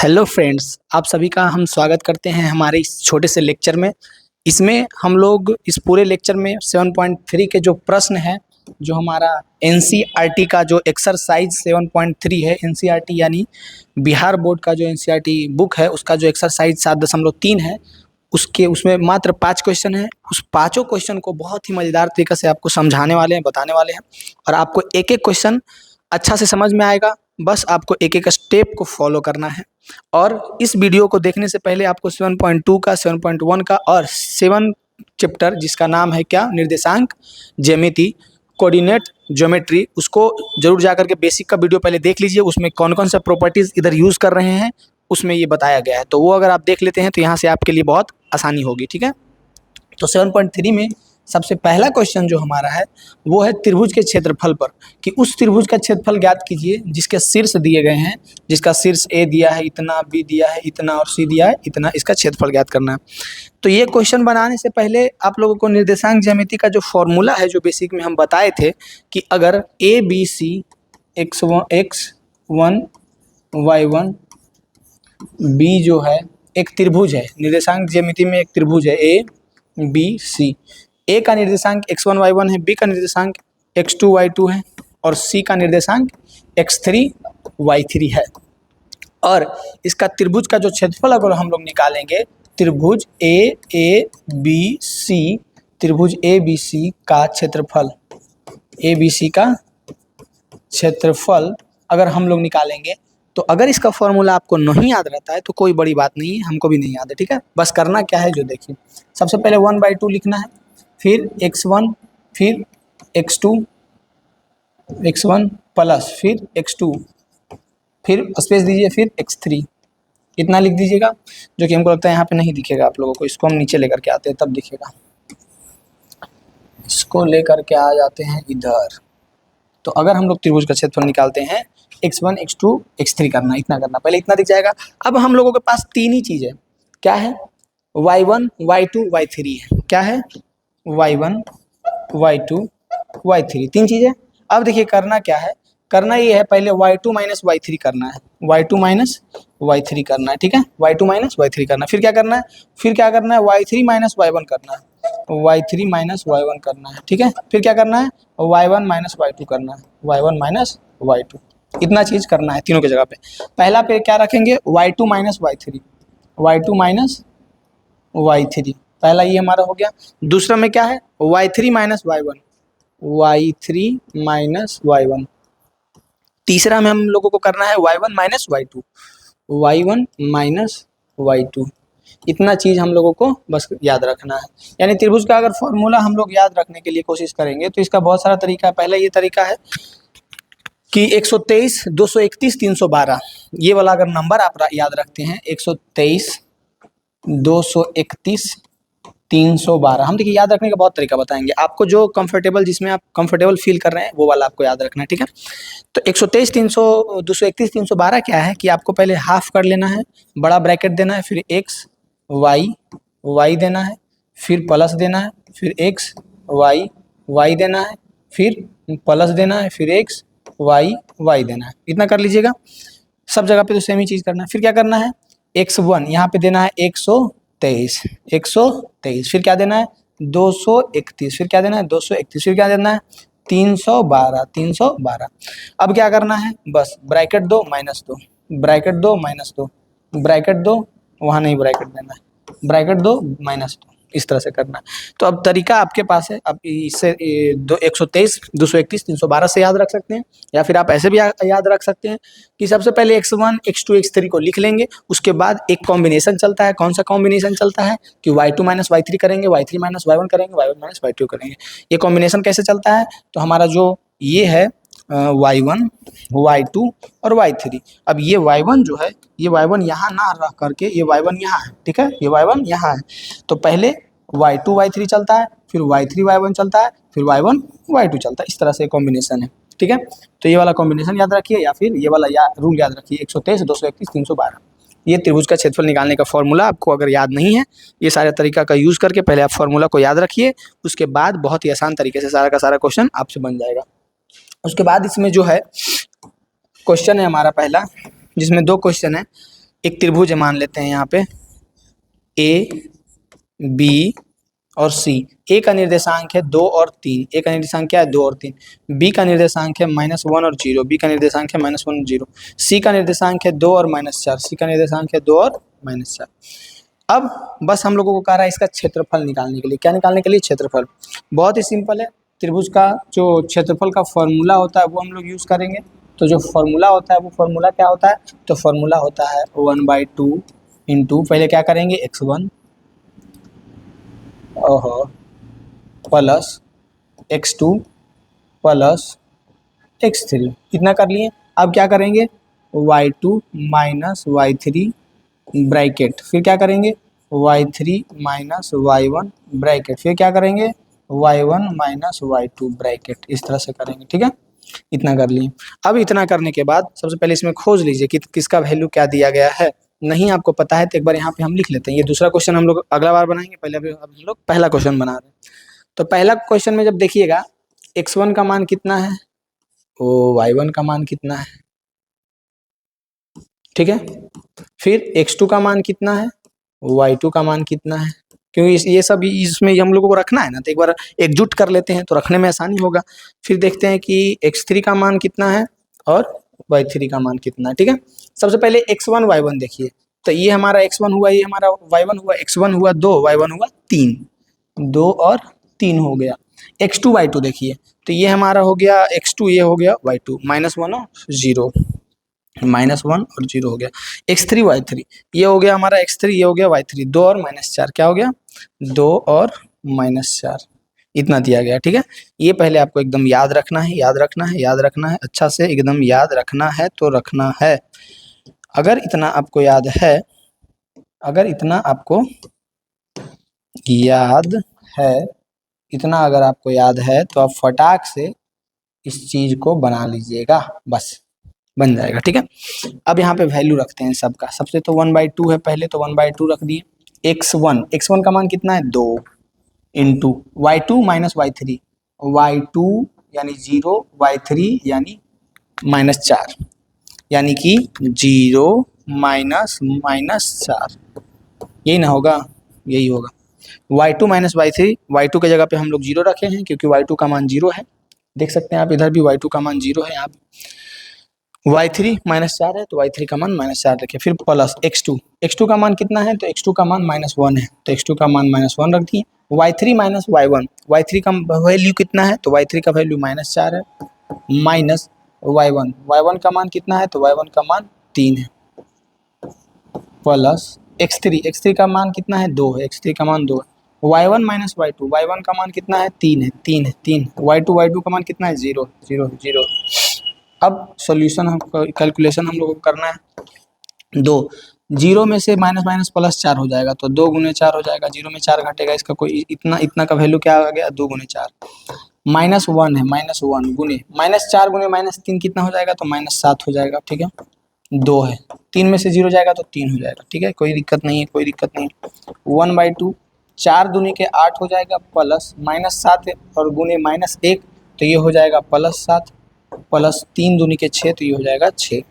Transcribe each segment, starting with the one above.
Hello friends, आप सभी का हम स्वागत करते हैं हमारे इस छोटे से लेक्चर में। इसमें हम लोग इस पूरे लेक्चर में 7.3 के जो प्रश्न है, जो हमारा एनसीईआरटी का जो एक्सरसाइज 7.3 है, एनसीईआरटी यानी बिहार बोर्ड का जो एनसीईआरटी बुक है, उसका जो एक्सरसाइज 7.3 है, उसमें मात्र 5 क्वेश्चन है। उस पाँचों क्वेश्चन को बहुत ही मज़ेदार तरीके से आपको समझाने वाले हैं, बताने वाले हैं, और आपको एक एक क्वेश्चन अच्छा से समझ में आएगा। बस आपको एक एक स्टेप को फॉलो करना है। और इस वीडियो को देखने से पहले आपको 7.2 का, 7.1 का और 7 चैप्टर जिसका नाम है क्या, निर्देशांक ज्यामिति, कोऑर्डिनेट ज्योमेट्री, उसको जरूर जाकर के बेसिक का वीडियो पहले देख लीजिए। उसमें कौन कौन सा प्रॉपर्टीज इधर यूज़ कर रहे हैं उसमें ये बताया गया है, तो वो अगर आप देख लेते हैं तो यहाँ से आपके लिए बहुत आसानी होगी। ठीक है, तो 7.3 में सबसे पहला क्वेश्चन जो हमारा है वो है त्रिभुज के क्षेत्रफल पर, कि उस त्रिभुज का क्षेत्रफल ज्ञात कीजिए जिसके शीर्ष दिए गए हैं, जिसका शीर्ष ए दिया है इतना, बी दिया है इतना और सी दिया है इतना, इसका क्षेत्रफल ज्ञात करना है। तो ये क्वेश्चन बनाने से पहले आप लोगों को निर्देशांक ज्यामिति का जो फॉर्मूला है, जो बेसिक में हम बताए थे कि अगर A B C x1 y1 B जो है एक त्रिभुज है, निर्देशांक ज्यामिति में एक त्रिभुज है ए बी सी। ए का निर्देशांक x1 y1 है, बी का निर्देशांक x2 y2 है और सी का निर्देशांक x3 y3 है। और इसका त्रिभुज का जो क्षेत्रफल अगर हम लोग निकालेंगे, त्रिभुज ए बी सी, त्रिभुज ए बी सी का क्षेत्रफल, ए बी सी का क्षेत्रफल अगर हम लोग निकालेंगे, तो अगर इसका फॉर्मूला आपको नहीं याद रहता है तो कोई बड़ी बात नहीं है, हमको भी नहीं याद है। ठीक है, बस करना क्या है जो देखिए, सबसे पहले 1/2 लिखना है, फिर x1, फिर x1 प्लस फिर x2, फिर स्पेस दीजिए, फिर x3, इतना लिख दीजिएगा, जो कि हमको लगता है यहाँ पे नहीं दिखेगा आप लोगों को। इसको हम नीचे लेकर के आते हैं तब दिखेगा। इसको लेकर के आ जाते हैं इधर। तो अगर हम लोग त्रिभुज का क्षेत्रफल निकालते हैं, x1 x2 x3 करना, इतना करना, पहले इतना दिख जाएगा। अब हम लोगों के पास तीन ही चीज़ है, क्या है, y1 y2 y3 है। क्या है, y1 y2 y3, तीन चीज़ें। अब देखिए करना क्या है, करना ये है, पहले y2 माइनस y3 करना है, y2 माइनस y3 करना है। ठीक है, y2 माइनस y3 करना है, फिर क्या करना है, फिर क्या करना है, y3 माइनस y1 करना है, y3 माइनस y1 करना है। ठीक है, फिर क्या करना है, y1 माइनस y2 करना है, y1 माइनस y2, इतना चीज़ करना है तीनों की जगह पे। पहला पे क्या रखेंगे, y2 minus y3, y2 minus y3, पहला ये हमारा हो गया। दूसरा में क्या है, y3 minus y1, y3 minus y1। तीसरा में हम लोगों को करना है y1 minus y2, y1 minus y2, इतना चीज़ हम लोगों को बस याद रखना है। यानी त्रिभुज का अगर फॉर्मूला हम लोग याद रखने के लिए कोशिश करेंगे तो इसका बहुत सारा तरीका है। पहला ये तरीका है कि 123 231 312, ये वाला अगर नंबर आप याद रखते हैं, 123 231 312, हम देखिए याद रखने का बहुत तरीका बताएंगे आपको, जो कंफर्टेबल, जिसमें आप कंफर्टेबल फील कर रहे हैं वो वाला आपको याद रखना है। ठीक है, तो 123 231 312 क्या है कि आपको पहले हाफ कर लेना है, बड़ा ब्रैकेट देना है, फिर x y देना है, फिर प्लस देना है, फिर x y देना है, फिर प्लस देना है, फिर x y देना है, इतना कर लीजिएगा। सब जगह पे तो सेम ही चीज़ करना है। फिर क्या करना है, x1 यहाँ पे देना है 123, फिर क्या देना है 231, फिर क्या देना है 231, फिर क्या देना है 312। अब क्या करना है, बस ब्रैकेट दो माइनस दो, ब्रैकेट दो माइनस दो, ब्रैकेट दो, वहाँ नहीं ब्रैकेट देना है, ब्रैकेट दो माइनस दो, इस तरह से करना है। तो अब तरीका आपके पास है, आप इससे 123 231 312 से याद रख सकते हैं, या फिर आप ऐसे भी याद रख सकते हैं कि सबसे पहले x1 x2 x3 को लिख लेंगे, उसके बाद एक कॉम्बिनेशन चलता है। कौन सा कॉम्बिनेशन चलता है कि y2 माइनस y3 करेंगे, y3 माइनस y1 करेंगे, y1 माइनस y2 करेंगे। ये कॉम्बिनेशन कैसे चलता है, तो हमारा जो ये है y1 y2 और y3। अब ये y1 जो है, ये y1 यहाँ ना रख करके ये y1 यहाँ है। ठीक है, ये y1 यहाँ है, तो पहले y2 y3 चलता है, फिर y3 y1 चलता है, फिर y1 y2 चलता है, इस तरह से कॉम्बिनेशन है। ठीक है, तो ये वाला कॉम्बिनेशन याद रखिए, या फिर ये वाला रूल याद रखिए, 123 231 312। ये त्रिभुज का क्षेत्रफल निकालने का फॉर्मूला आपको अगर याद नहीं है, ये सारे तरीका का यूज़ करके पहले आप फॉर्मूला को याद रखिए, उसके बाद बहुत ही आसान तरीके से सारा का सारा क्वेश्चन आपसे बन जाएगा। उसके बाद इसमें जो है क्वेश्चन है हमारा पहला, जिसमें दो क्वेश्चन है। एक त्रिभुज मान लेते हैं यहाँ पे ए बी और सी। ए का निर्देशांक है 2 और 3, ए का निर्देशांक क्या है 2 और 3। बी का निर्देशांक है -1 और 0, बी का निर्देशांक है -1 और 0। सी का निर्देशांक है 2 और -4, सी का निर्देशांक है 2 और -4। अब बस हम लोगों को कह रहा है इसका क्षेत्रफल निकालने के लिए। क्या निकालने के लिए? क्षेत्रफल। बहुत ही सिंपल है, त्रिभुज का जो क्षेत्रफल का फॉर्मूला होता है वो हम लोग यूज़ करेंगे। तो जो फॉर्मूला होता है वो फॉर्मूला क्या होता है? तो फॉर्मूला होता है 1/2 इंटू, पहले क्या करेंगे x1 plus x2 plus x3, इतना कर लिए। अब क्या करेंगे? y2 माइनस y3 ब्रैकेट, फिर क्या करेंगे? y3 माइनस y1 ब्रैकेट, फिर क्या करेंगे? y1 माइनस y2 ब्रैकेट, इस तरह से करेंगे। ठीक है, इतना कर लिए। अब इतना करने के बाद सबसे पहले इसमें खोज लीजिए कि किसका वैल्यू क्या दिया गया है। नहीं आपको पता है तो एक बार यहाँ पे हम लिख लेते हैं। ये दूसरा क्वेश्चन हम लोग अगला बार बनाएंगे, पहले अभी हम लोग पहला क्वेश्चन बना रहे हैं। तो पहला क्वेश्चन में जब देखिएगा x1 का मान कितना है, वो y1 का मान कितना है, ठीक है। फिर x2 का मान कितना है, y2 का मान कितना है, क्योंकि ये सब इसमें हम लोगों को रखना है ना, तो एक बार एकजुट कर लेते हैं तो रखने में आसानी होगा। फिर देखते हैं कि x3 का मान कितना है और y3 का मान कितना है। ठीक है, सबसे पहले x1 y1 देखिए। तो ये हमारा x1 हुआ, ये हमारा y1 हुआ। x1 हुआ 2, y1 हुआ 3, 2 और 3 हो गया। x2 y2 देखिए, तो ये हमारा हो गया x2, ये हो गया y2, -1 और 0, -1 और 0 हो गया। x3 y3, ये हो गया हमारा x3, ये हो गया y3, 2 और -4, क्या हो गया? 2 और -4, इतना दिया गया। ठीक है, ये पहले आपको एकदम याद रखना है, याद रखना है, याद रखना है, अच्छा से एकदम याद रखना है तो रखना है। अगर इतना आपको याद है, अगर इतना आपको याद है, इतना अगर आपको याद है तो आप फटाक से इस चीज को बना लीजिएगा, बस बन जाएगा। ठीक है, अब यहाँ पे वैल्यू रखते हैं सबका। सबसे तो 1/2 है, पहले तो 1/2 रख दिए। x1 का मान कितना है 2 into y2 minus y3, y2 यानी 0, y3 यानी -4, यानी कि 0 माइनस -4, यही ना होगा? यही होगा। y2 माइनस y3, y2 के जगह पे हम लोग 0 रखे हैं क्योंकि y2 का मान 0 है। देख सकते हैं आप, इधर भी y2 का मान 0 है। यहाँ y3 -4 है तो y3 का मान -4 रखे। फिर प्लस x2 का मान कितना है? तो x2 का मान -1 है, तो x2 का मान -1 रख दिए। y3 माइनस y1, y3 का वैल्यू कितना है? तो y3 का वैल्यू -4 है, माइनस y1 का मान कितना है? तो y1 का मान 3 है, प्लस x3 का मान कितना है? 2 है, x3 का मान 2 है। y1 माइनस y1 का मान कितना है? 3 है, 3 है, 3। y2 का मान कितना है? 0, 0, 0। अब सॉल्यूशन हम कैलकुलेशन हम लोगों को करना है। 2 0 में से माइनस माइनस प्लस 4 हो जाएगा, तो 2 गुने 4 हो जाएगा। 0 में 4 घटेगा, इसका कोई इतना का वैल्यू क्या आ गया? 2 गुने 4। -1 है, -1 गुने -4 गुने -3 कितना हो जाएगा? तो -7 हो जाएगा। ठीक है, 2 है, 3 में से 0 जाएगा तो 3 हो जाएगा। ठीक है, कोई दिक्कत नहीं है, कोई दिक्कत नहीं है। 1/2, 4 दूनी के 8 हो जाएगा, प्लस -7 है और गुने -1 तो ये हो जाएगा +7, प्लस 3 दूनी के 6 तो ये हो जाएगा 6।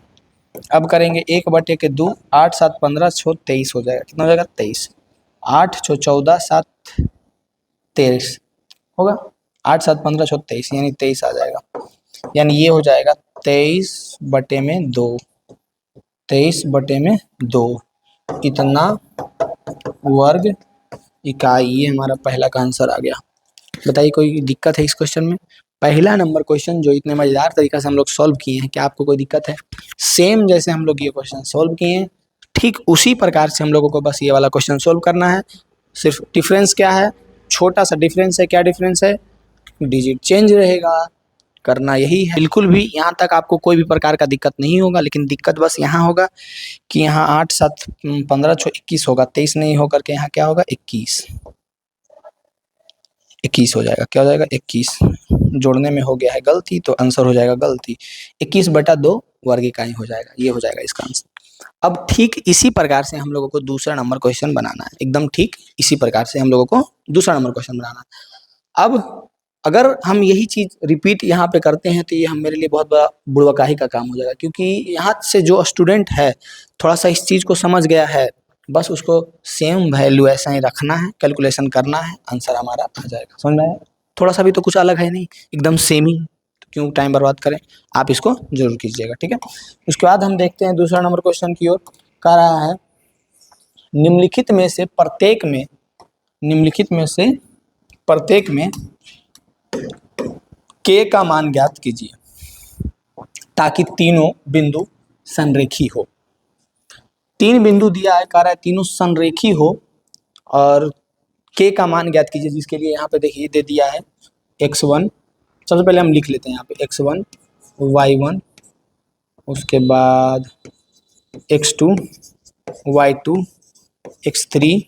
अब करेंगे 1/2, 8 7 15 6 23 हो जाएगा। कितना हो जाएगा? 23। 8 6 14 7 23 होगा। 8 7 15 6 23 यानी 23 आ जाएगा। यानी ये हो जाएगा 23/2, 23/2 इतना वर्ग इकाई। ये हमारा पहला का आंसर आ गया। बताइए कोई दिक्कत है इस क्वेश्चन में? पहला नंबर क्वेश्चन जो इतने मजेदार तरीका से हम लोग सॉल्व किए हैं, क्या आपको कोई दिक्कत है? सेम जैसे हम लोग ये क्वेश्चन सॉल्व किए हैं, ठीक उसी प्रकार से हम लोगों को बस ये वाला क्वेश्चन सॉल्व करना है। सिर्फ डिफरेंस क्या है? छोटा सा डिफरेंस है। क्या डिफरेंस है? डिजिट चेंज रहेगा, करना यही है। बिल्कुल भी यहाँ तक आपको कोई भी प्रकार का दिक्कत नहीं होगा, लेकिन दिक्कत बस यहाँ होगा कि यहाँ 8 7 15 6 21 होगा, 23 नहीं होकर के यहाँ क्या होगा? 21 हो जाएगा। क्या हो जाएगा? 21। जोड़ने में हो गया है गलती, तो आंसर हो जाएगा गलती। 21/2 वर्ग इकाई हो जाएगा, ये हो जाएगा इसका आंसर। अब ठीक इसी प्रकार से हम लोगों को दूसरा नंबर क्वेश्चन बनाना है। एकदम ठीक इसी प्रकार से हम लोगों को दूसरा नंबर क्वेश्चन बनाना है। अब अगर हम यही चीज रिपीट यहाँ पे करते हैं तो ये हम मेरे लिए बहुत बड़ा बुड़बकाही का काम हो जाएगा, क्योंकि यहाँ से जो स्टूडेंट है थोड़ा सा इस चीज को समझ गया है, बस उसको सेम वैल्यू ऐसा ही रखना है, कैलकुलेशन करना है, आंसर हमारा आ जाएगा। समझ में आया? थोड़ा सा भी तो कुछ अलग है नहीं, एकदम सेम ही, तो क्यों टाइम बर्बाद करें, आप इसको जरूर कीजिएगा, ठीक है। उसके बाद हम देखते हैं दूसरा नंबर क्वेश्चन की ओर। कह रहा है निम्नलिखित में से प्रत्येक में के का मान ज्ञात कीजिए ताकि तीनों बिंदु संरेखी हो। तीन बिंदु दिया है, कह रहा है तीनों संरेखी हो और के का मान ज्ञात कीजिए, जिसके लिए यहाँ पे देखिए दे दिया है x1। सबसे पहले हम लिख लेते हैं यहाँ पे x1 y1, उसके बाद x2 y2 x3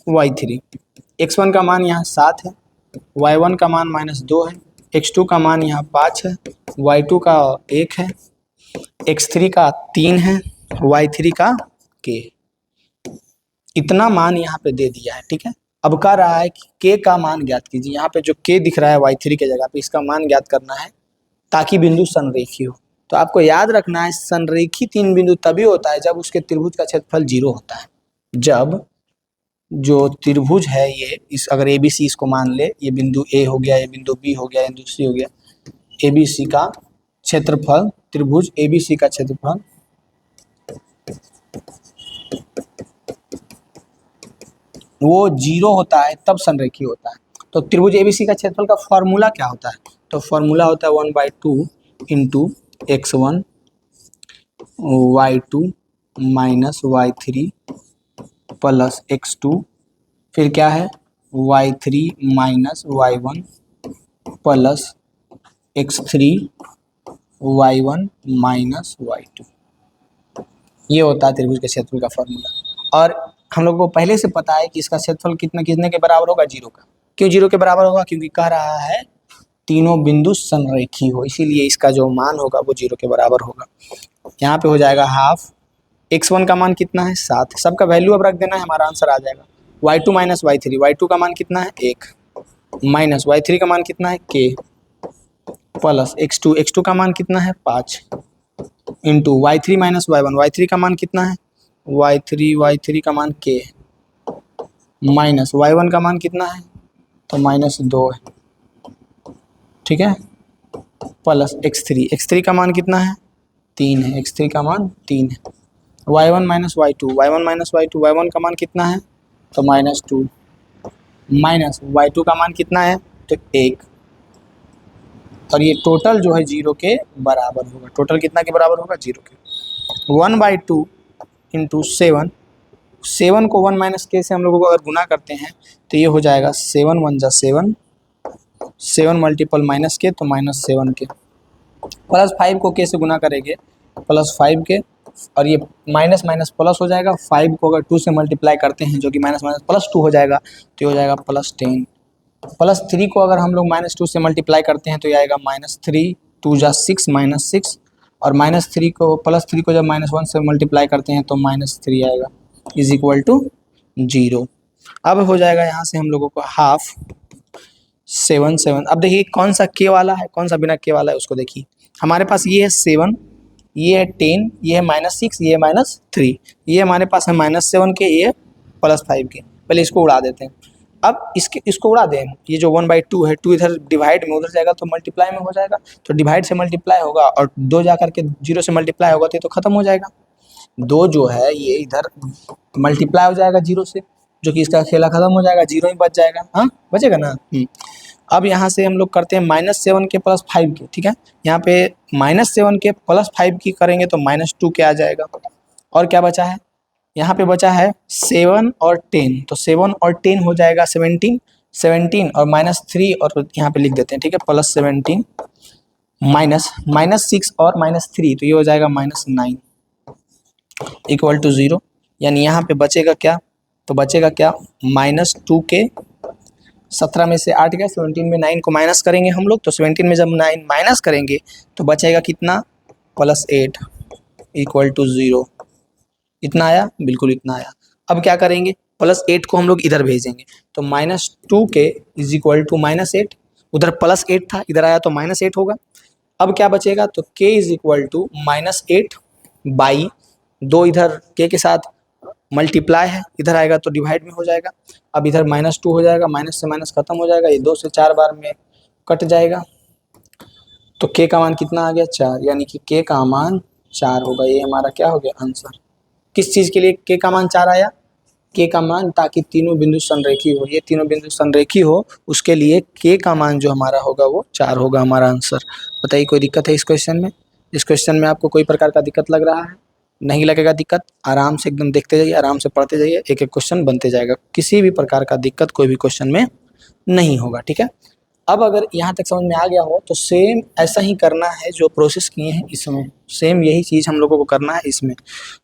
y3। x1 का मान यहाँ 7 है, y1 का मान -2 है, x2 का मान यहाँ 5 है, y2 का 1 है, x3 का 3 है, y3 का k। इतना मान यहाँ पे दे दिया है, ठीक है। अब कह रहा है कि k का मान ज्ञात कीजिए। यहाँ पे जो k दिख रहा है y3 के जगह पे, इसका मान ज्ञात करना है ताकि बिंदु संरेखी हो। तो आपको याद रखना है संरेखी तीन बिंदु तभी होता है जब उसके त्रिभुज का क्षेत्रफल 0 होता है। जब जो त्रिभुज है ये, इस अगर ABC इसको मान ले, ये बिंदु A हो गया, ये बिंदु B हो गया, ये बिंदु C हो गया, ABC का क्षेत्रफल, त्रिभुज ABC का क्षेत्रफल वो 0 होता है तब संरेखी होता है। तो त्रिभुज ABC का क्षेत्रफल का फॉर्मूला क्या होता है? तो फॉर्मूला होता है 1/2 into x1 y2 minus y3 plus x2, फिर क्या है y3 minus y1 plus x3 y1 minus y2। ये होता है त्रिभुज के क्षेत्रफल का फॉर्मूला। और हम लोग को पहले से पता है कि इसका क्षेत्रफल कितने के बराबर होगा? 0 का। क्यों 0 के बराबर होगा? क्योंकि कह रहा है तीनों बिंदु संरेखी हो, इसीलिए इसका जो मान होगा वो 0 के बराबर होगा। यहाँ पे हो जाएगा हाफ। x1 का मान कितना है? 7। सबका वैल्यू अब रख देना है, हमारा आंसर आ जाएगा। y2 माइनस y3, y2 का मान कितना है? 1 माइनस y3 का मान कितना है? k प्लस x2 का मान कितना है? 5 into y3 minus y1, y3 का मान कितना है? y3 का मान k माइनस y1 का मान कितना है? तो -2 है, ठीक है, प्लस x3 का मान कितना है? 3 है, x3 का मान 3 है, y1 माइनस y2, y1 का मान कितना है? तो -2 माइनस y2 का मान कितना है? तो 1। और ये टोटल जो है 0 के बराबर होगा। टोटल कितना के बराबर होगा? 0 के। 1/2 इंटू 7 को 1 माइनस के से हम लोगों को अगर गुना करते हैं तो ये हो जाएगा 7 1 जा 7 मल्टीपल माइनस के तो -7 के, प्लस 5 को के से गुना करेंगे +5 के, और ये माइनस माइनस प्लस हो जाएगा। 5 को अगर 2 से मल्टीप्लाई करते हैं जो कि माइनस माइनस +2 हो जाएगा, तो ये हो जाएगा +10। +3 को अगर हम लोग -2 से मल्टीप्लाई करते हैं तो ये आएगा -3 2 जा 6 -6, और -3 को +3 को जब -1 से मल्टीप्लाई करते हैं तो -3 आएगा, इज इक्वल टू 0। अब हो जाएगा यहाँ से हम लोगों को हाफ 7 अब देखिए कौन सा के वाला है, कौन सा बिना के वाला है उसको देखिए। हमारे पास ये है 7, ये है 10, ये है -6, ये है -3, ये हमारे पास है -7 के, ये +5 के। पहले इसको उड़ा देते हैं। अब इसको उड़ा दें, ये जो 1/2 है, 2 इधर डिवाइड में उधर जाएगा तो मल्टीप्लाई में हो जाएगा, तो डिवाइड से मल्टीप्लाई होगा और 2 जा करके 0 से मल्टीप्लाई होगा तो ये तो खत्म हो जाएगा। 2 जो है ये इधर मल्टीप्लाई हो जाएगा 0 से, जो कि इसका खेला खत्म हो जाएगा, 0 ही बच जाएगा। हाँ बचेगा ना। अब यहाँ से हम लोग करते हैं -7 के +5 के, ठीक है। यहाँ पे -7 के +5 की करेंगे तो -2 के आ जाएगा। और क्या बचा है? यहाँ पे बचा है 7 और 10, तो 7 और 10 हो जाएगा 17 और -3 और यहाँ पे लिख देते हैं, ठीक है, +17 -6 और -3, तो ये हो जाएगा -9 इक्वल टू 0। यानी यहाँ पे बचेगा क्या? तो बचेगा क्या? -2 के 17 में से 8 गया, 17 में 9 को माइनस करेंगे हम लोग, तो 17 में जब 9 माइनस करेंगे तो बचेगा कितना? +8 इक्वल टू 0। इतना आया? बिल्कुल इतना आया। अब क्या करेंगे? +8 को हम लोग इधर भेजेंगे, तो -2 के इज इक्वल टू -8, उधर +8 था, इधर आया तो -8 होगा। अब क्या बचेगा, तो k is equal to -8 by 2, इधर k के साथ मल्टीप्लाई है, इधर आएगा तो डिवाइड में हो जाएगा। अब इधर -2 हो जाएगा, माइनस से माइनस खत्म हो जाएगा, ये 2 से 4 बार में कट जाएगा। तो k का मान कितना आ गया, 4, यानी कि k का मान 4 होगा। ये हमारा क्या हो गया आंसर। किस चीज़ के लिए k का मान 4 आया, k का मान ताकि तीनों बिंदु संरेखी हो, ये तीनों बिंदु संरेखी हो, उसके लिए k का मान जो हमारा होगा वो 4 होगा हमारा आंसर। बताइए कोई दिक्कत है इस क्वेश्चन में? इस क्वेश्चन में आपको कोई प्रकार का दिक्कत लग रहा है? नहीं लगेगा दिक्कत, आराम से एकदम देखते जाइए, आराम से पढ़ते जाइए, एक एक क्वेश्चन बनते जाएगा, किसी भी प्रकार का दिक्कत कोई भी क्वेश्चन में नहीं होगा, ठीक है। अब अगर यहाँ तक समझ में आ गया हो तो सेम ऐसा ही करना है जो प्रोसेस किए हैं इसमें, सेम यही चीज़ हम लोगों को करना है इसमें।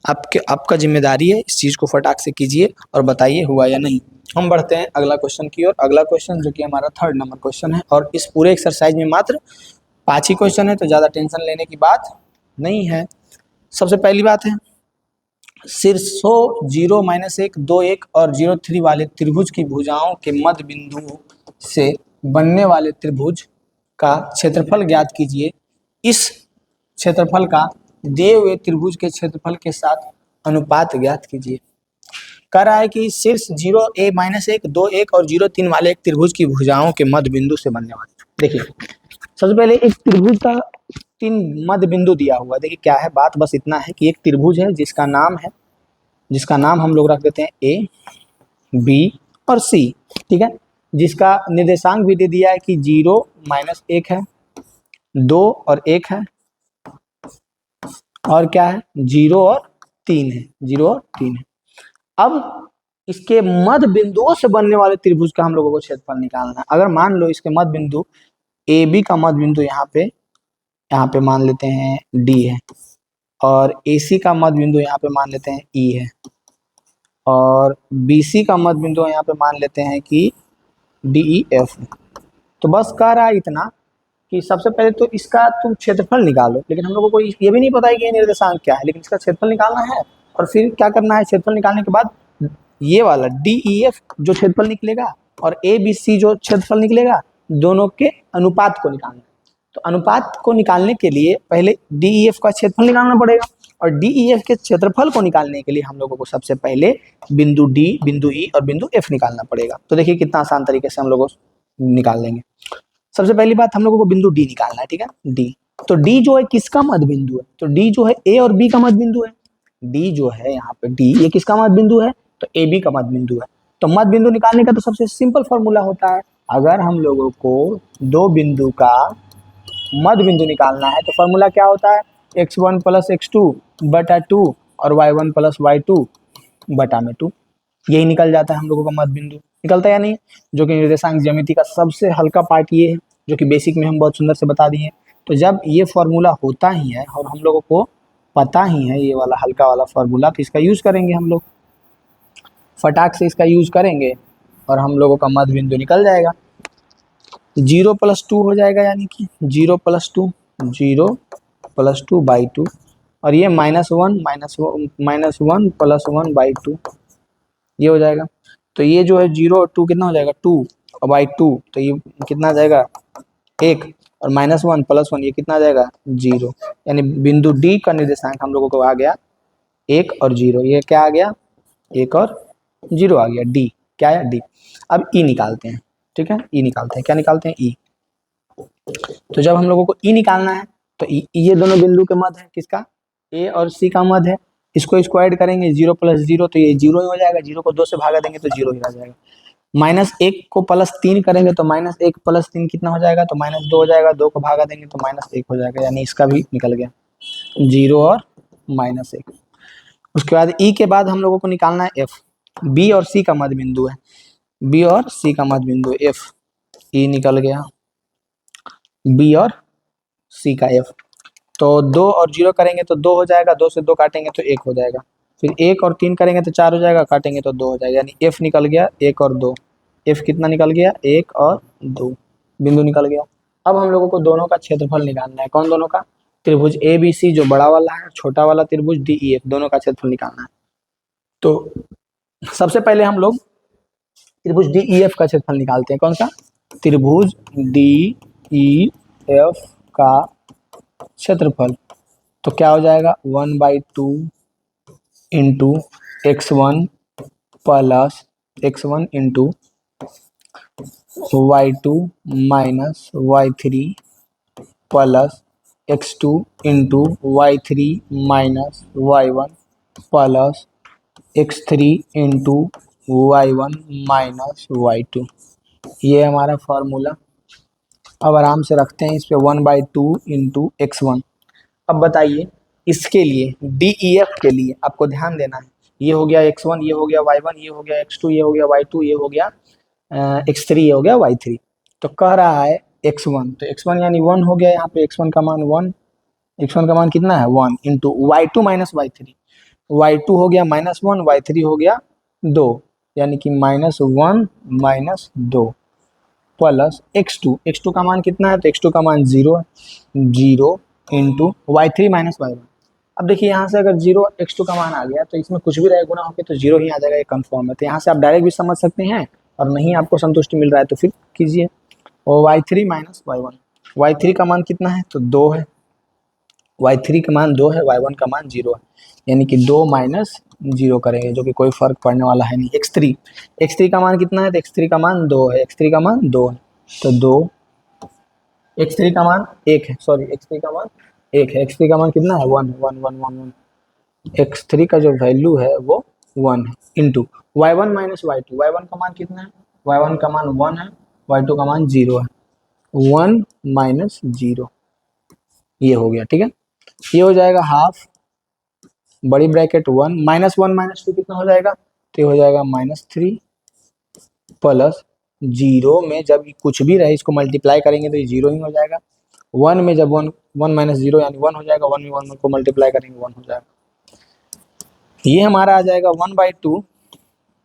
आपका जिम्मेदारी है, इस चीज़ को फटाक से कीजिए और बताइए हुआ या नहीं। हम बढ़ते हैं अगला क्वेश्चन की ओर। अगला क्वेश्चन जो कि हमारा 3rd नंबर क्वेश्चन है, और इस पूरे एक्सरसाइज में मात्र 5 ही क्वेश्चन है, तो ज़्यादा टेंशन लेने की बात नहीं है। सबसे पहली बात है, शीर्षों 0, -1, 2, 1 और 0, 3 वाले त्रिभुज की भुजाओं के मध्य बिंदुओं से बनने वाले त्रिभुज का क्षेत्रफल ज्ञात कीजिए। इस क्षेत्रफल का दिए हुए त्रिभुज के क्षेत्रफल के साथ अनुपात ज्ञात कीजिए। कह रहा है कि शीर्ष 0, -1, 2, 1 और 0, 3 वाले एक त्रिभुज की भुजाओं के मध्य बिंदु से बनने वाले। देखिए सबसे पहले एक त्रिभुज का 3 मध्य बिंदु दिया हुआ। देखिए क्या है बात, बस इतना है कि एक त्रिभुज है जिसका नाम हम लोग रख देते हैं A, B और C, ठीक है। जिसका निर्देशांक भी दे दिया है कि 0, -1 है, 2 और 1 है, और क्या है 0 और 3 है, 0 और 3 है। अब इसके मध्य बिंदुओं से बनने वाले त्रिभुज का हम लोगों को क्षेत्रफल निकालना है। अगर मान लो इसके मध्य बिंदु AB का मध्य बिंदु यहाँ पे मान लेते हैं D है, और AC का मध्य बिंदु यहाँ पे मान लेते हैं E है, और BC का मध्य बिंदु यहाँ पे मान लेते हैं कि DEF। तो बस कह रहा है इतना कि सबसे पहले तो इसका तुम क्षेत्रफल निकालो, लेकिन हम लोगों को ये भी नहीं पता है कि ये निर्देशांक क्या है, लेकिन इसका क्षेत्रफल निकालना है। और फिर क्या करना है, क्षेत्रफल निकालने के बाद ये वाला DEF जो क्षेत्रफल निकलेगा और ABC जो क्षेत्रफल निकलेगा, दोनों के अनुपात को निकालना है। तो अनुपात को निकालने के लिए पहले DEF का क्षेत्रफल निकालना पड़ेगा, और DEF के क्षेत्रफल को निकालने के लिए हम लोगों को सबसे पहले बिंदु D, बिंदु E और बिंदु F निकालना पड़ेगा। तो देखिए कितना आसान तरीके से हम लोग निकाल लेंगे। सबसे पहली बात हम लोगों को बिंदु D निकालना है, ठीक है। D, तो D जो है किसका मध्य बिंदु है, तो D जो है A और B का मध्य बिंदु है। D जो है यहाँ पे D, ये किसका मध्य बिंदु है, तो AB का मध्य बिंदु है। तो मध्य बिंदु निकालने का तो सबसे सिंपल फॉर्मूला होता है, अगर हम लोगों को दो बिंदु का मध्य बिंदु निकालना है तो फॉर्मूला क्या होता है, x1 + x2 बटा 2 और y1 + y2 बटा में 2। यही निकल जाता है हम लोगों का मध्य बिंदु। निकलता है या नहीं, जो कि निर्देशांक ज्यामिति का सबसे हल्का पार्ट ये है, जो कि बेसिक में हम बहुत सुंदर से बता दिए। तो जब ये फॉर्मूला होता ही है और हम लोगों को पता ही है ये वाला हल्का वाला फॉर्मूला, तो इसका यूज़ करेंगे हम लोग, फटाक से इसका यूज़ करेंगे और हम लोगों का मध्य बिंदु निकल जाएगा। 0 + 2 हो जाएगा, यानी कि 0 + 2, 0 + 2 बाई 2, और ये -1 + 1 बाई 2, ये हो जाएगा। तो ये जो है 0 और 2 कितना हो जाएगा, 2 और बाई 2, तो ये कितना आ जाएगा 1, और -1 + 1 ये कितना आ जाएगा 0। यानी बिंदु D का निर्देशांक हम लोगों को आ गया 1 और 0। ये क्या आ गया, 1 और 0 आ गया, D क्या है D। अब E निकालते हैं, ठीक है। E निकालते हैं, क्या निकालते हैं E। तो जब हम लोगों को E निकालना है तो ये दोनों बिंदु के मध्य है, किसका, A और C का मध्य है। इसको स्क्वायर करेंगे 0 + 0, तो ये 0 ही हो जाएगा, 0 को 2 से भागा देंगे तो 0 ही रह जाएगा। -1 को +3 करेंगे तो -1 + 3 कितना हो जाएगा, तो -2 हो जाएगा, 2 को भागा देंगे तो -1 हो जाएगा, यानी इसका भी निकल गया 0 और -1। उसके बाद E के बाद हम लोगों को निकालना है F। B और C का मध्य बिंदु है, B और C का मध्य बिंदु F, E निकल गया B और C का F। तो 2 और 0 करेंगे तो 2 हो जाएगा, 2 से 2 काटेंगे तो 1 हो जाएगा, फिर 1 और 3 करेंगे तो 4 हो जाएगा, काटेंगे तो 2 हो जाएगा, यानी F निकल गया 1 और 2। F कितना निकल गया, 1 और 2 बिंदु निकल गया। अब हम लोगों को दोनों का क्षेत्रफल निकालना है। कौन दोनों का, त्रिभुज ABC जो बड़ा वाला है, छोटा वाला त्रिभुज DEF, दोनों का क्षेत्रफल निकालना है। तो सबसे पहले हम लोग त्रिभुज DEF का क्षेत्रफल निकालते हैं। कौन सा, त्रिभुज डी ई एफ का क्षेत्रफल, तो क्या हो जाएगा 1/2 into x1 plus x1 into y2 minus y3 plus x2 into y3 minus y1 plus x3 into y1 minus y2। ये हमारा फॉर्मूला। अब आराम से रखते हैं इस पे 1/2 इंटू x1। अब बताइए इसके लिए डी ई एफ के लिए आपको ध्यान देना है, ये हो गया x1, ये हो गया y1, ये हो गया x2, ये हो गया y2, ये हो गया x3, ये हो गया y3। तो कह रहा है x1, तो x1 यानी 1 हो गया, यहाँ पे x1 का मान 1, x1 का मान कितना है 1 into y2 minus y3, y2 हो गया -1, y3 हो गया 2, यानी कि -1 माइनस 2 प्लस x2 का मान कितना है, तो x2 का मान 0 है, 0 इंटू y3 माइनस y1। अब देखिए यहाँ से अगर 0 x2 का मान आ गया तो इसमें कुछ भी रहे गुना होकर तो 0 ही आ जाएगा, ये कंफर्म है। तो यहाँ से आप डायरेक्ट भी समझ सकते हैं, और नहीं आपको संतुष्टि मिल रहा है तो फिर कीजिए। और y3 माइनस y1, y3 का मान कितना है, तो 2 है, y3 का मान 2 है, y1 का मान 0 है, यानी कि 2 माइनस 0 करेंगे, जो कि कोई फर्क पड़ने वाला है नहीं। x3 का मान कितना है, तो x3 का मान 2 है, x3 का मान 2 है, तो 2, x3 का मान 1 है, सॉरी x3 का मान 1 है, x3 का मान कितना है 1 1 1 1 1, x3 का जो वैल्यू है वो 1 है, into y1 minus y2, y1 का मान कितना है, y1 का मान 1 है, y2 का मान 0 है, 1 माइनस 0, ये हो गया। ठीक है, ये हो जाएगा हाफ बड़ी ब्रैकेट 1 -1 -2 कितना हो जाएगा, तो ये हो जाएगा -3 प्लस 0 में जब कुछ भी रहे इसको मल्टीप्लाई करेंगे तो ये 0 ही हो जाएगा, 1 में जब 1 माइनस 0 यानी 1 हो जाएगा, 1 में 1 को मल्टीप्लाई करेंगे 1 हो जाएगा। ये हमारा आ जाएगा 1/2,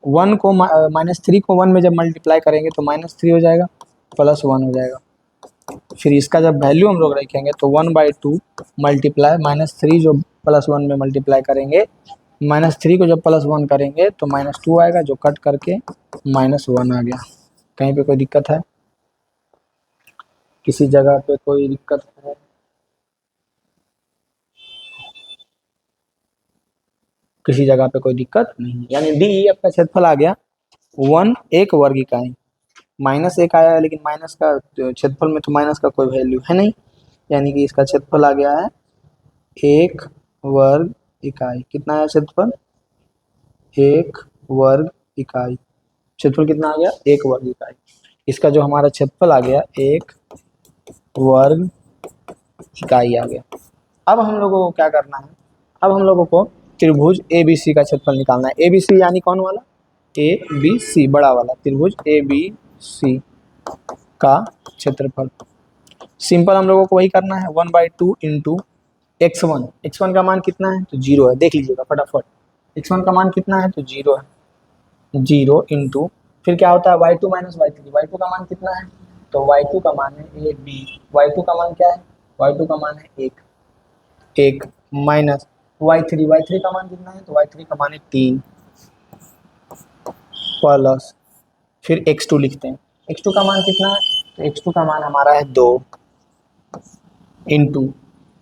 1 को -3 को 1 में जब मल्टीप्लाई करेंगे तो -3 हो जाएगा, प्लस 1 हो जाएगा। फिर इसका जब वैल्यू हम लोग रखेंगे तो 1/2 मल्टीप्लाई -3 जो +1 में मल्टीप्लाई करेंगे, -3 को जब +1 करेंगे तो -2 आएगा, जो कट करके -1 आ गया। कहीं पे कोई दिक्कत है, किसी जगह पे कोई दिक्कत है, किसी जगह पे कोई दिक्कत नहीं, यानी डी ई एफ का क्षेत्रफल आ गया 1 वर्ग इकाई। -1 आया है, लेकिन माइनस का क्षेत्रफल में तो माइनस का कोई वैल्यू है नहीं, यानी कि इसका क्षेत्रफल आ गया है 1 वर्ग इकाई। कितना आया क्षेत्रफल, 1 वर्ग इकाई। क्षेत्रफल कितना आ गया, 1 वर्ग इकाई। इसका जो हमारा क्षेत्रफल आ गया 1 वर्ग इकाई आ गया। अब हम लोगों को क्या करना है, अब हम लोगों को त्रिभुज ए बी सी का क्षेत्रफल निकालना है। ए बी सी यानी कौन वाला, ए बी सी बड़ा वाला, त्रिभुज ए बी सी का क्षेत्रफल। सिंपल हम लोगों को वही करना है, 1/2 इंटू x1 का मान कितना है, तो 0 है, देख लीजिएगा फटाफट। x1 का मान कितना है, तो 0 है, 0 इंटू फिर क्या होता है y2 माइनस y3, y2 का मान कितना है, तो y2 का मान है ए बी, y2 का मान क्या है, y2 का मान है 1 माइनस y3 का मान कितना है, तो y3 का मान है 3 प्लस फिर x2 लिखते हैं, x2 का मान कितना है, तो x2 का मान हमारा है 2 इंटू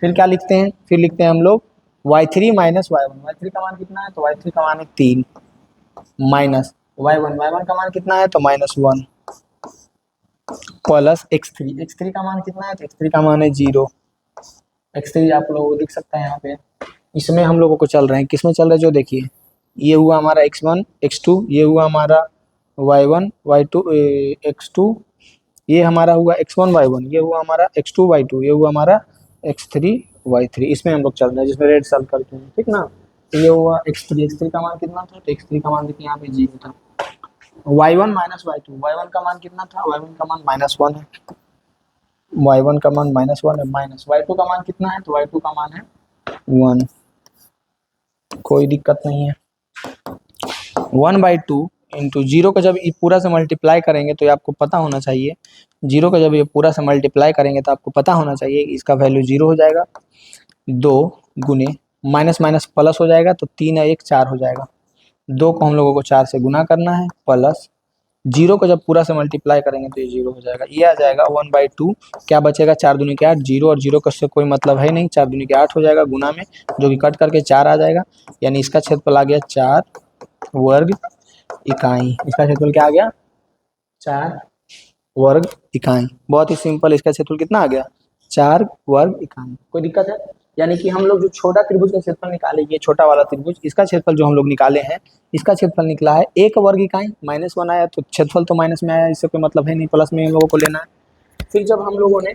फिर क्या लिखते हैं, फिर लिखते हैं हम लोग y3 माइनस y1, y3 का मान कितना है, तो y3 का मान है 3 माइनस y1 का मान कितना है, तो -1 प्लस x3 का मान कितना है, तो x3 का मान है 0, x3 आप लोगों को दिख सकता है यहाँ पे। इसमें हम लोगों को चल रहे हैं, किसमें चल रहे हैं, जो देखिए ये हुआ हमारा x1 x2, ये हुआ हमारा y1 y2 x2, ये हमारा हुआ x1 y1, ये हुआ हमारा x2 y2, ये हुआ हमारा x3 y3, इसमें हम लोग चल रहे हैं जिसमें रेड सर्कल करते हैं, ठीक ना। ये हुआ x3 का मान कितना था, तो x3 का मान देखिए यहाँ पे 0 था। y1 माइनस y2, y1 का मान कितना था, y1 का मान -1 है, y1 का मान -1 है, माइनस y2 का मान कितना है, तो y2 का मान है 1, कोई दिक्कत नहीं है। 1/2 इंटू 0 का जब ये पूरा से मल्टीप्लाई करेंगे तो ये आपको पता होना चाहिए, 0 का जब ये पूरा से मल्टीप्लाई करेंगे तो आपको पता होना चाहिए इसका वैल्यू 0 हो जाएगा, 2 गुने माइनस माइनस प्लस हो जाएगा, तो 3 या 1 4 हो जाएगा, 2 को हम लोगों को 4 से गुना करना है, प्लस जीरो को जब पूरा से मल्टीप्लाई करेंगे तो ये जीरो हो जाएगा, ये आ जाएगा 1/2। क्या बचेगा, 4 दूनी के 8, जीरो और जीरो का से कोई मतलब है नहीं, 4 दूनी के 8 हो जाएगा गुना में, जो कि कट करके 4 आ जाएगा, यानी इसका क्षेत्रफल आ गया 4 वर्ग इकाई। इसका क्षेत्रफल क्या आ गया, 4 वर्ग इकाई। बहुत ही सिंपल, इसका क्षेत्रफल कितना आ गया, 4 वर्ग इकाई। कोई दिक्कत है, यानी कि हम लोग जो छोटा त्रिभुज का क्षेत्रफल निकाले, ये छोटा वाला त्रिभुज, इसका क्षेत्रफल जो हम लोग निकाले हैं, इसका क्षेत्रफल निकला है 1 वर्ग इकाई। -1 आया तो क्षेत्रफल तो माइनस में आया, इससे कोई मतलब है नहीं, प्लस में हम लोगों को लेना है। फिर जब हम लोगों ने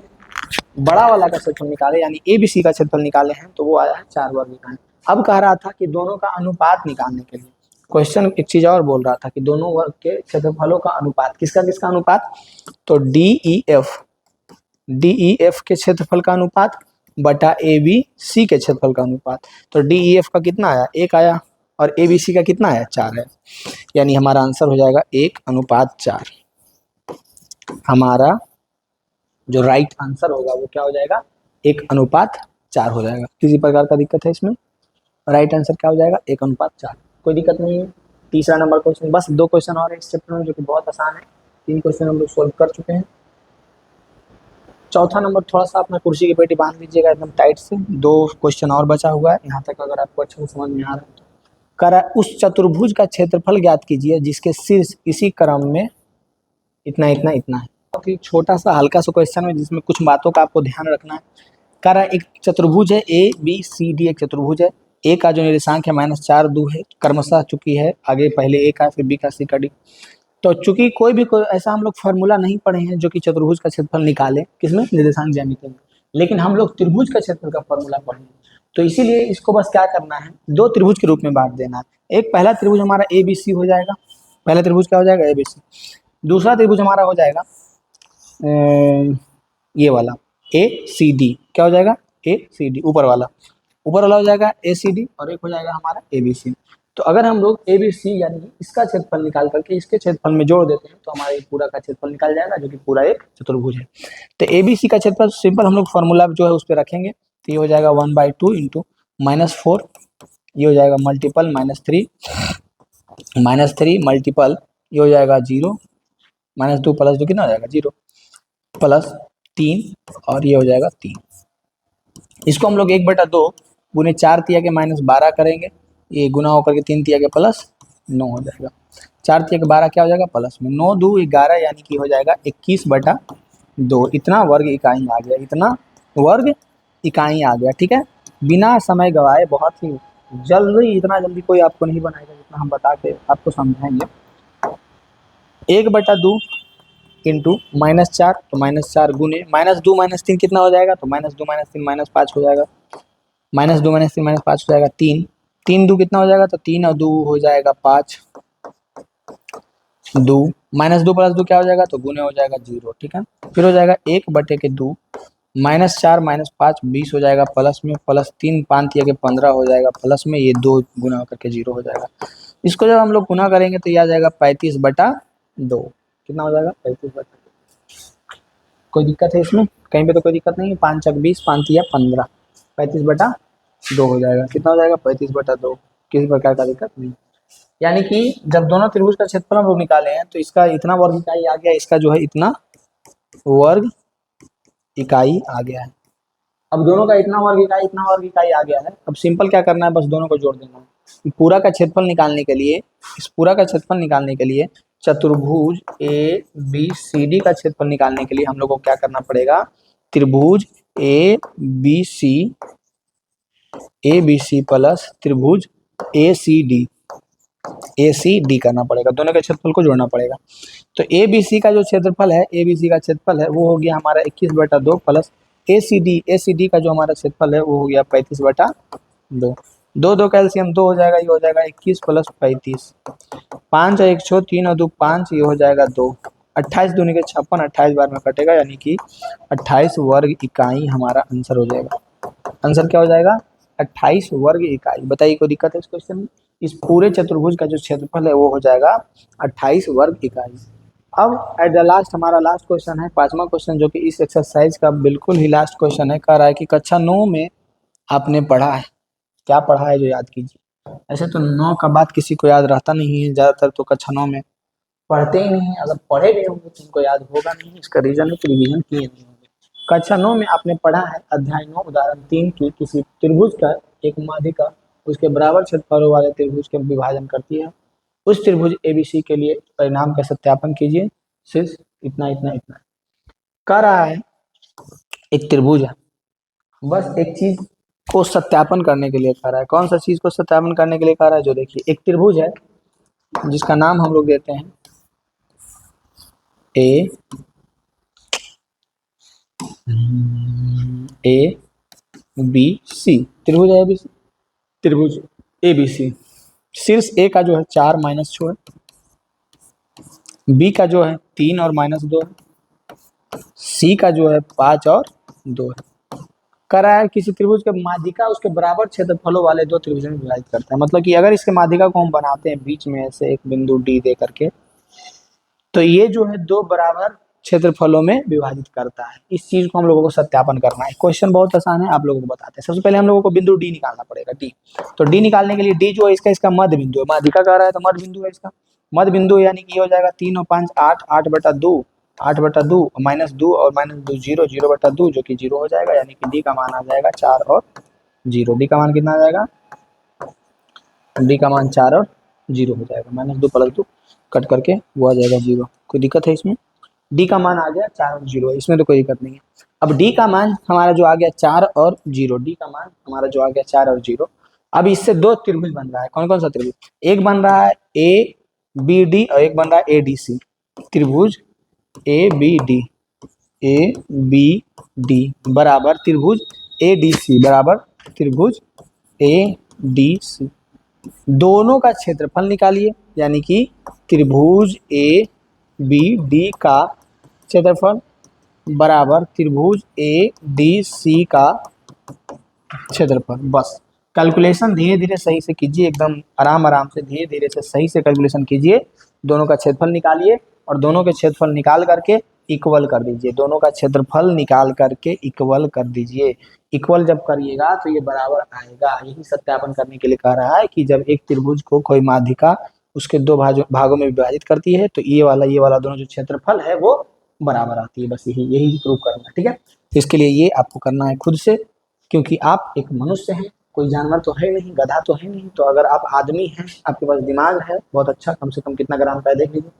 बड़ा वाला का क्षेत्रफल निकाले, यानी ABC का क्षेत्रफल निकाले हैं, तो वो आया है 4 वर्ग इकाई। अब कह रहा था कि दोनों का अनुपात निकालने के लिए, क्वेश्चन एक चीज और बोल रहा था कि दोनों वर्ग के क्षेत्रफलों का अनुपात, किसका किसका अनुपात, तो DEF के क्षेत्रफल का अनुपात बटा ABC के क्षेत्रफल का अनुपात। तो DEF का कितना आया, 1 आया, और ABC का कितना आया, 4 है, यानी हमारा आंसर हो जाएगा 1:4। हमारा जो राइट आंसर होगा वो क्या हो जाएगा, 1:4 हो जाएगा। किसी प्रकार का दिक्कत है इसमें, राइट आंसर क्या हो जाएगा, 1:4। कोई दिक्कत नहीं है। तीसरा नंबर क्वेश्चन, बस 2 क्वेश्चन और है इस चैप्टर में जो कि बहुत आसान है, 3 क्वेश्चन हम लोग सोल्व कर चुके हैं। चौथा नंबर थोड़ा सा अपना कुर्सी की पेटी बांध लीजिएगा एकदम टाइट से, 2 क्वेश्चन और बचा हुआ है, यहाँ तक अगर आपको अच्छे से समझ में आ रहा है तो। करा उस चतुर्भुज का क्षेत्रफल ज्ञात कीजिए जिसके शीर्ष इसी क्रम में इतना इतना इतना है। बहुत ही छोटा सा हल्का सा क्वेश्चन है जिसमें कुछ बातों का आपको ध्यान रखना है। करा एक चतुर्भुज है ABCD, एक चतुर्भुज है। ए का जो निर्देशांक है -4 2 है, क्रमशः चूंकि है आगे पहले ए का फिर बी का सी का डी। तो चूंकि कोई ऐसा हम लोग फार्मूला नहीं पढ़े हैं जो कि चतुर्भुज का क्षेत्रफल निकाले, किसमें, निर्देशांक ज्यामिति में, लेकिन हम लोग त्रिभुज का क्षेत्रफल का फार्मूला पढ़े हैं। तो इसीलिए इसको बस क्या करना है, 2 त्रिभुज के रूप में बांट देना है। एक पहला त्रिभुज हमारा ABC हो जाएगा, पहला त्रिभुज क्या हो जाएगा, ABC। दूसरा त्रिभुज हमारा हो जाएगा ये वाला ACD, क्या हो जाएगा, ACD, ऊपर वाला हो जाएगा ACD, और एक हो जाएगा हमारा ABC। तो अगर हम लोग ABC यानी कि इसका क्षेत्रफल निकाल करके इसके क्षेत्रफल में जोड़ देते हैं तो हमारा ये पूरा का क्षेत्रफल निकल जाएगा, जो कि पूरा एक चतुर्भुज है। तो ABC का क्षेत्रफल सिंपल हम लोग फॉर्मूला जो है उस पर रखेंगे, तो ये हो जाएगा 1/2 इंटू -4, ये हो जाएगा मल्टीपल -3 मल्टीपल, ये हो जाएगा 0, -2 + 2 कितना हो जाएगा 0, +3, और ये हो जाएगा 3। इसको हम लोग 1/2 गुने 4 तिया के -12 करेंगे, ये गुना होकर के 3 तिया के +9 हो जाएगा, 4 तिया के 12 क्या हो जाएगा प्लस में 9 2 11, यानी कि हो जाएगा 21/2। इतना वर्ग इकाई आ गया, इतना वर्ग इकाई आ गया। ठीक है, बिना समय गवाए, बहुत ही जल्दी, इतना जल्दी कोई आपको नहीं बनाएगा जितना हम बता के आपको समझाएंगे। 1/2 इंटू -4, तो -4 गुने -2 -3 कितना हो जाएगा, तो -2 -3 -5 हो जाएगा, -2 -3 -5 हो जाएगा 3, 3 2 कितना हो जाएगा, तो 3 और 2 हो जाएगा 5, 2 -2 + 2 क्या हो जाएगा, तो गुने हो जाएगा 0। ठीक है, फिर हो जाएगा 1/2, -4 -5 20 हो जाएगा प्लस में, +3 5 या के 15 हो जाएगा प्लस में, ये 2 गुना होकर के 0 हो जाएगा। इसको जब हम लोग गुना करेंगे तो ये आ जाएगा 35/2। कितना हो जाएगा, 35/2। कोई दिक्कत है इसमें, कहीं पे तो कोई दिक्कत नहीं है। 5 × 20 5 या 15, 35/2 हो जाएगा। कितना हो जाएगा, 35/2। किसी प्रकार का दिक्कत नहीं। यानी कि जब दोनों त्रिभुज का क्षेत्रफल हम लोग निकाले हैं तो इसका इतना वर्ग इकाई आ गया, इसका जो है इतना वर्ग इकाई आ गया है। अब दोनों का इतना वर्ग इकाई आ गया है। अब सिंपल क्या करना है, बस दोनों को जोड़ देना है। पूरा का क्षेत्रफल निकालने के लिए, इस पूरा का क्षेत्रफल निकालने के लिए, चतुर्भुज ABCD का क्षेत्रफल निकालने के लिए हम लोग को क्या करना पड़ेगा, त्रिभुज ABC प्लस त्रिभुज ACD करना पड़ेगा, दोनों के क्षेत्रफल को जोड़ना पड़ेगा। तो ABC का जो क्षेत्रफल है, ABC का क्षेत्रफल है वो हो गया हमारा 21/2 प्लस ACD का जो हमारा क्षेत्रफल है वो हो गया 35/2। 2 2 कैल्सियम 2 हो जाएगा, ये हो जाएगा 21 + 35, 5 और 1 6 3 और 2 5, ये हो जाएगा 2, 28 दूनी के 56, 28 बार में कटेगा, यानी कि 28 वर्ग इकाई हमारा आंसर हो जाएगा। आंसर क्या हो जाएगा, 28 वर्ग इकाई। बताइए कोई दिक्कत है इस क्वेश्चन में। इस पूरे चतुर्भुज का जो क्षेत्रफल है वो हो जाएगा 28 वर्ग इकाई। अब एट द लास्ट हमारा लास्ट क्वेश्चन है, 5वां क्वेश्चन, जो कि इस एक्सरसाइज का बिल्कुल ही लास्ट क्वेश्चन है। कह रहा है कि कक्षा 9 में आपने पढ़ा है, क्या पढ़ा है जो याद कीजिए। ऐसे तो 9 का बात किसी को याद रहता नहीं है, ज़्यादातर तो कक्षा 9 में पढ़ते ही नहीं है। अगर पढ़े गए होंगे तो उनको याद होगा नहीं, इसका रीजन है कि रिवीजन किए नहीं होंगे। कक्षा 9 में आपने पढ़ा है अध्याय 9 उदाहरण 3 की किसी त्रिभुज का एक माध्यिका उसके बराबर क्षेत्रफलों वाले त्रिभुज के विभाजन करती है। उस त्रिभुज एबीसी के लिए परिणाम का सत्यापन कीजिए। सिर्फ इतना इतना इतना कह रहा है। एक त्रिभुज है, बस एक चीज को सत्यापन करने के लिए कह रहा है। कौन सा चीज को सत्यापन करने के लिए कह रहा है? जो देखिए एक त्रिभुज है जिसका नाम हम लोग देते हैं ए बी सी। त्रिभुज है एबीसी, त्रिभुज एबीसी। शीर्ष ए का जो है 4 - 6 है, बी का जो है 3 और -2 है, सी का जो है 5 और 2 है। कह रहा है किसी त्रिभुज के माध्यिका उसके बराबर क्षेत्रफलों वाले दो त्रिभुजों में विभाजित करता है। मतलब कि अगर इसके माध्यिका को हम बनाते हैं बीच में ऐसे एक बिंदु डी दे करके, तो ये जो है दो बराबर क्षेत्रफलों में विभाजित करता है। इस चीज को हम लोगों को सत्यापन करना है। क्वेश्चन बहुत आसान है, आप लोगों को बताते हैं। सबसे पहले हम लोगों को बिंदु डी निकालना पड़ेगा, डी। तो डी निकालने के लिए डी जो है इसका मध्य बिंदु है, माध्यिका कह रहा है तो मध्य बिंदु है इसका। मध्य बिंदु यानी कि ये हो जाएगा 3 और 5 8, 8/2, 8/2 -2 और -2 0, 0/2 जो कि 0 हो जाएगा, यानी कि डी का मान आ जाएगा 4 और 0। डी का मान कितना आ जाएगा? डी का मान 4 और 0 हो जाएगा। -2 + 2 कट करके वो आ जाएगा 0। कोई दिक्कत है इसमें? डी का मान आ गया 4 और 0, इसमें तो कोई दिक्कत नहीं है। अब डी का मान हमारा जो आ गया 4 और 0, डी का मान हमारा जो आ गया 4 और 0। अब इससे दो त्रिभुज बन रहा है। कौन कौन सा त्रिभुज? एक बन रहा है ए बी डी और एक बन रहा है ए डी सी। त्रिभुज ए बी डी बराबर त्रिभुज ए डी सी बराबर त्रिभुज ए डी सी। दोनों का क्षेत्रफल निकालिए, यानी कि त्रिभुज ए बी डी का क्षेत्रफल बराबर त्रिभुज ए डी सी का क्षेत्रफल। बस कैलकुलेशन धीरे धीरे सही से कीजिए, एकदम आराम आराम से धीरे धीरे से सही से कैलकुलेशन कीजिए। दोनों का क्षेत्रफल निकालिए और दोनों के क्षेत्रफल निकाल करके इक्वल कर दीजिए। दोनों का क्षेत्रफल निकाल करके इक्वल कर दीजिए। इक्वल जब करिएगा तो ये बराबर आएगा। यही सत्यापन करने के लिए कह रहा है कि जब एक त्रिभुज को कोई माध्यिका उसके दो भागों में विभाजित करती है तो ये वाला दोनों जो क्षेत्रफल है वो बराबर आती है। बस यही प्रूव करना है, ठीक है। इसके लिए ये आपको करना है खुद से, क्योंकि आप एक मनुष्य हैं, कोई जानवर तो है नहीं, गधा तो है नहीं। तो अगर आप आदमी हैं, आपके पास दिमाग है बहुत अच्छा, कम से कम कितना ग्राम का है देख लीजिए।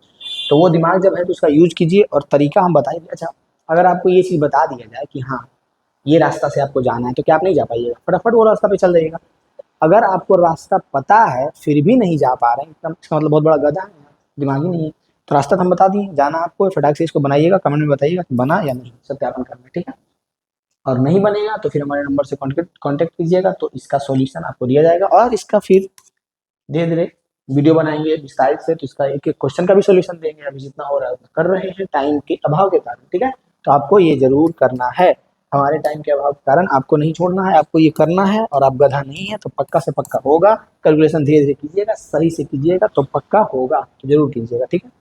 तो वो दिमाग जब है तो उसका यूज कीजिए और तरीका हम बताएंगे। अच्छा, अगर आपको ये चीज़ बता दिया जाए कि हाँ ये रास्ता से आपको जाना है, तो क्या आप नहीं जा पाइएगा? फटाफट वो रास्ता पे चल जाइएगा। अगर आपको रास्ता पता है फिर भी नहीं जा पा रहे हैं, इसका मतलब बहुत बड़ा गधा है, दिमाग ही नहीं है। तो रास्ता तो हम बता दिए, जाना आपको, फटाक से इसको बनाइएगा, कमेंट में बताइएगा बना या नहीं, सत्यापन करना, ठीक है। और नहीं बनेगा तो फिर हमारे नंबर से कांटेक्ट कीजिएगा, तो इसका सॉल्यूशन आपको दिया जाएगा। और इसका फिर धीरे धीरे वीडियो बनाएंगे विस्तारित से, तो इसका एक एक क्वेश्चन का भी सॉल्यूशन देंगे। अभी जितना हो रहा है कर रहे हैं टाइम के अभाव के कारण, ठीक है। तो आपको ये जरूर करना है, हमारे टाइम के अभाव के कारण आपको नहीं छोड़ना है, आपको ये करना है। और आप गधा नहीं है तो पक्का से पक्का होगा। कैलकुलेशन धीरे धीरे कीजिएगा, सही से कीजिएगा तो पक्का होगा, तो जरूर कीजिएगा, ठीक है।